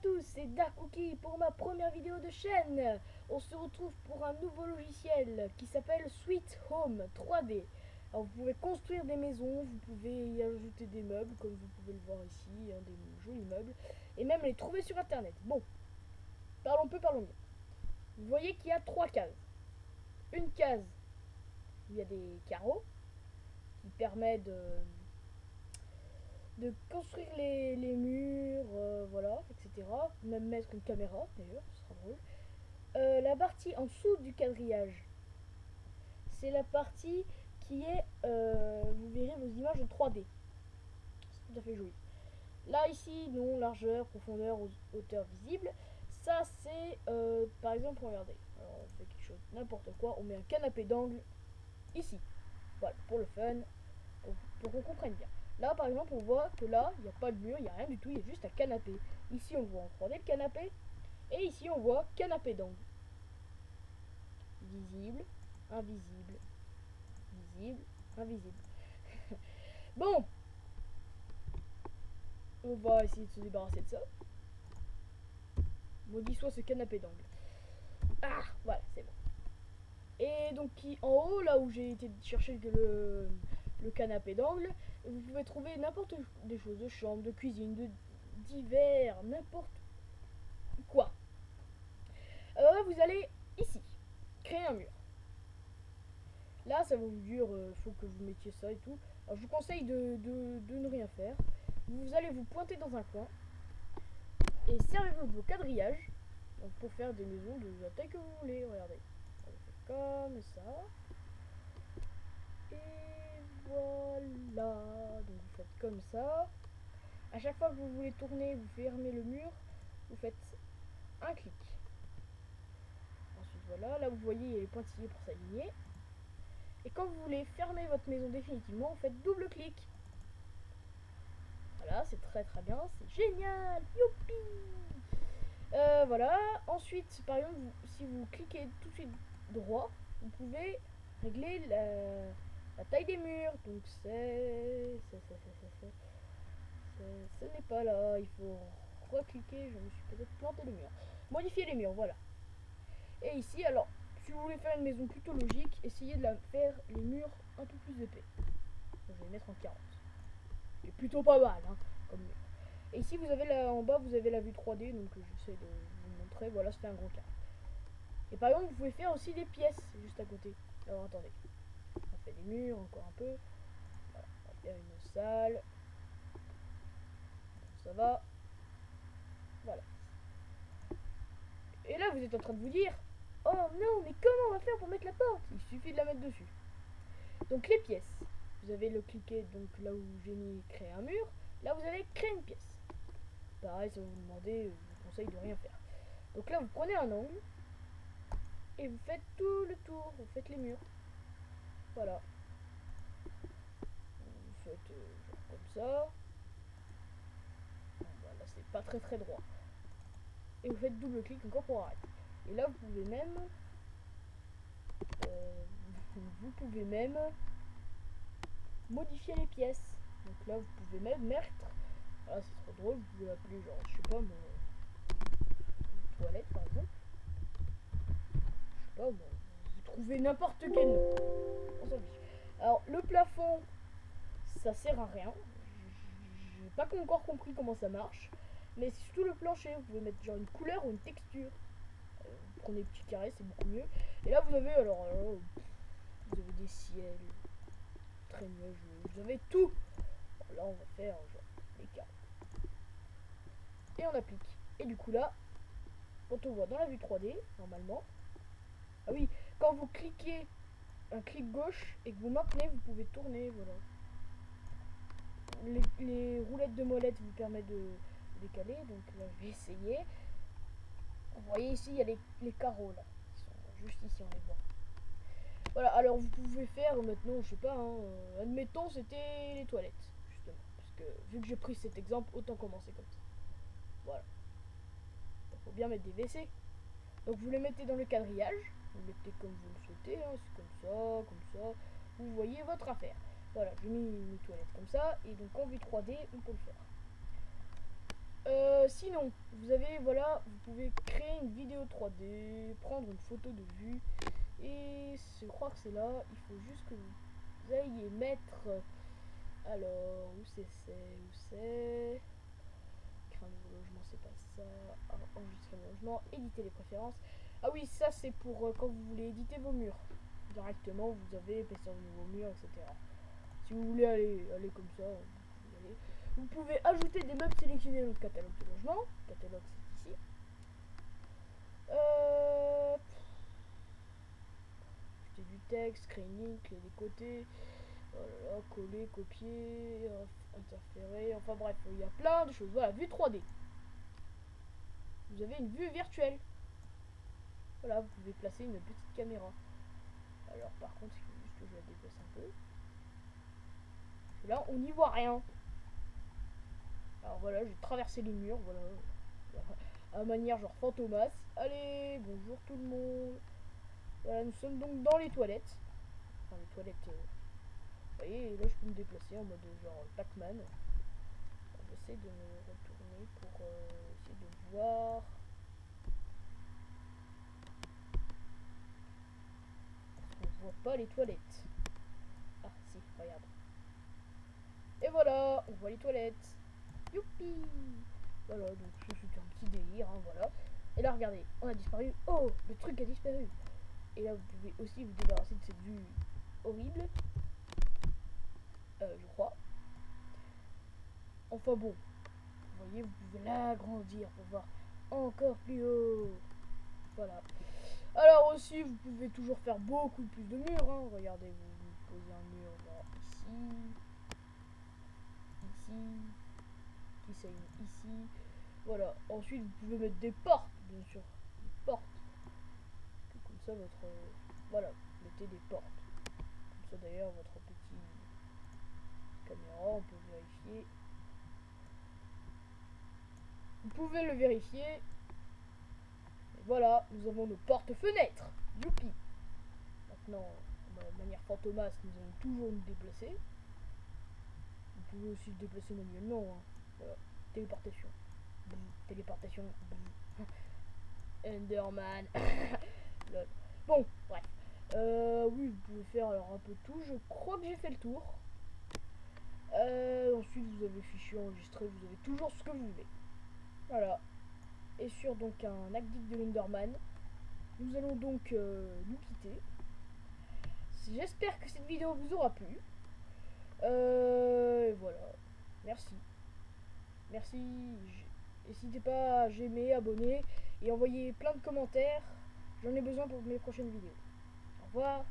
tous, c'est Darkookie pour ma première vidéo de chaîne. On se retrouve pour un nouveau logiciel qui s'appelle Sweet Home 3D. Alors vous pouvez construire des maisons, vous pouvez y ajouter des meubles comme vous pouvez le voir ici, hein, des jolis meubles, et même les trouver sur internet. Bon, parlons peu, parlons bien. Vous voyez qu'il y a trois cases. Une case où il y a des carreaux qui permet de construire les murs, voilà, etc. Même mettre une caméra, d'ailleurs, ce sera drôle. La partie en dessous du quadrillage, c'est la partie qui est, vous verrez vos images en 3D. C'est tout à fait joli. Là, ici, non, largeur, profondeur, hauteur visible. Ça, c'est, par exemple, regardez. Alors, on fait quelque chose, n'importe quoi. On met un canapé d'angle ici. Voilà, pour le fun, pour qu'on comprenne bien. Là, par exemple, on voit que là, il n'y a pas de mur, il n'y a rien du tout, il y a juste un canapé. Ici, on voit en 3D le canapé. Et ici, on voit canapé d'angle. Visible, invisible, visible, invisible. Bon, on va essayer de se débarrasser de ça. Maudit soit ce canapé d'angle. Ah, voilà, c'est bon. Et donc, en haut, là où j'ai été chercher le canapé d'angle, vous pouvez trouver n'importe des choses, de chambre, de cuisine, de divers, n'importe quoi. Alors vous allez ici, créer un mur. Là, ça va vous dire, faut que vous mettiez ça et tout. Alors je vous conseille de ne rien faire. Vous allez vous pointer dans un coin et servez-vous de vos quadrillages, donc pour faire des maisons de la taille que vous voulez. Regardez, on fait comme ça. Et voilà, donc vous faites comme ça. À chaque fois que vous voulez tourner, vous fermez le mur, vous faites un clic. Ensuite voilà, là vous voyez il y a les pointillés pour s'aligner. Et quand vous voulez fermer votre maison définitivement, vous faites double clic. Voilà, c'est très très bien, c'est génial, youpi. Voilà, ensuite par exemple, si vous cliquez tout de suite droit, vous pouvez régler la taille des murs. Donc ce n'est pas là, il faut recliquer, je me suis peut-être planté le mur. Modifier les murs, voilà. Et ici, alors, si vous voulez faire une maison plutôt logique, essayez de la faire les murs un peu plus épais. Donc, je vais mettre en 40. C'est plutôt pas mal, hein, comme mur. Et ici, vous avez là en bas, vous avez la vue 3D, donc j'essaie de vous montrer. Voilà, ça fait un gros carré. Et par exemple, vous pouvez faire aussi des pièces juste à côté. Alors attendez, on fait des murs encore un peu. Voilà, on va faire une salle. Ça va. Voilà. Et là, vous êtes en train de vous dire, oh non, mais comment on va faire pour mettre la porte? Il suffit de la mettre dessus. Donc les pièces, vous avez le cliquet, donc là où j'ai mis créer un mur, là vous avez créer une pièce. Pareil, si vous vous demandez, je vous conseille de rien faire. Donc là vous prenez un angle et vous faites tout le tour, vous faites les murs. Voilà. Vous faites genre comme ça. Voilà, c'est pas très très droit. Et vous faites double clic encore pour arrêter. Et là vous pouvez même modifier les pièces. Donc là vous pouvez même mettre, voilà c'est trop drôle, vous pouvez appeler genre je sais pas mon toilette par exemple. Je sais pas moi, vous trouvez n'importe quel nom. On s'en fiche. Alors le plafond, ça sert à rien. J'ai pas encore compris comment ça marche. Mais surtout le plancher, vous pouvez mettre genre une couleur ou une texture. Vous prenez petit carré, c'est beaucoup mieux. Et là vous avez alors vous avez des ciels très nuageux, vous avez tout. Là on va faire genre des carrés. Et on applique. Et du coup là, quand on voit dans la vue 3D, normalement, ah oui, quand vous cliquez un clic gauche et que vous maintenez, vous pouvez tourner, voilà. Les roulettes de molette vous permettent de décaler, donc là je vais essayer. Vous voyez ici, il y a les carreaux là, qui sont juste ici, on les voit. Voilà, alors vous pouvez faire maintenant, je sais pas, hein, admettons c'était les toilettes, justement. Parce que vu que j'ai pris cet exemple, autant commencer comme ça. Voilà. Il faut bien mettre des WC. Donc vous les mettez dans le quadrillage, vous mettez comme vous le souhaitez, hein, c'est comme ça, vous voyez votre affaire. Voilà, j'ai mis mes toilettes comme ça, et donc en vue 3D, on peut le faire. Sinon, vous avez, voilà, vous pouvez créer une vidéo 3D, prendre une photo de vue, et je crois que c'est là, il faut juste que vous ayez mettre, alors, où c'est, créer un nouveau logement, c'est pas ça, enregistrer mon logement, éditer les préférences, ah oui, ça c'est pour quand vous voulez éditer vos murs, directement, vous avez épaisseur de nouveaux murs, etc. Si vous voulez aller comme ça, vous pouvez aller. Vous pouvez ajouter des meubles sélectionnés dans notre catalogue de logement. Le catalogue, c'est ici. Ajouter du texte, créer une ligne, créer des côtés. Voilà, coller, copier, interférer. Enfin bref, il y a plein de choses. Voilà, vue 3D. Vous avez une vue virtuelle. Voilà, vous pouvez placer une petite caméra. Alors par contre, il faut juste que je la déplace un peu. Parce que là, on n'y voit rien. Alors voilà, j'ai traversé les murs, voilà. À manière genre fantomas. Allez, bonjour tout le monde. Voilà, nous sommes donc dans les toilettes. Enfin, les toilettes. Vous voyez, là je peux me déplacer en mode genre Pac-Man. J'essaie de me retourner pour essayer de voir. On voit pas les toilettes. Ah, si, regarde. Et voilà, on voit les toilettes. Youpi! Voilà, donc c'était un petit délire, hein, voilà. Et là, regardez, on a disparu. Oh, le truc a disparu. Et là, vous pouvez aussi vous débarrasser de cette vue horrible. Je crois. Enfin bon, vous voyez, vous pouvez l'agrandir pour voir encore plus haut. Voilà. Alors aussi, vous pouvez toujours faire beaucoup plus de murs. Hein. Regardez, vous posez un mur là, ici, ici. Voilà. Ensuite, vous pouvez mettre des portes, bien sûr. Des portes. Comme ça, votre... voilà, mettez des portes. Comme ça, d'ailleurs, votre petit caméra, on peut vérifier. Vous pouvez le vérifier. Et voilà, nous avons nos portes-fenêtres. Youpi. Maintenant, de manière fantomas, nous allons toujours nous déplacer. Vous pouvez aussi le déplacer manuellement. Hein. Voilà. Téléportation. Téléportation. Enderman. Bon, bref. Oui, vous pouvez faire alors un peu tout. Je crois que j'ai fait le tour. Ensuite, vous avez fichier enregistré. Vous avez toujours ce que vous voulez. Voilà. Et sur donc un acte de l'Enderman, nous allons donc nous quitter. J'espère que cette vidéo vous aura plu. Voilà. Merci. Merci. N'hésitez pas à j'aimer, abonner et envoyer plein de commentaires. J'en ai besoin pour mes prochaines vidéos. Au revoir.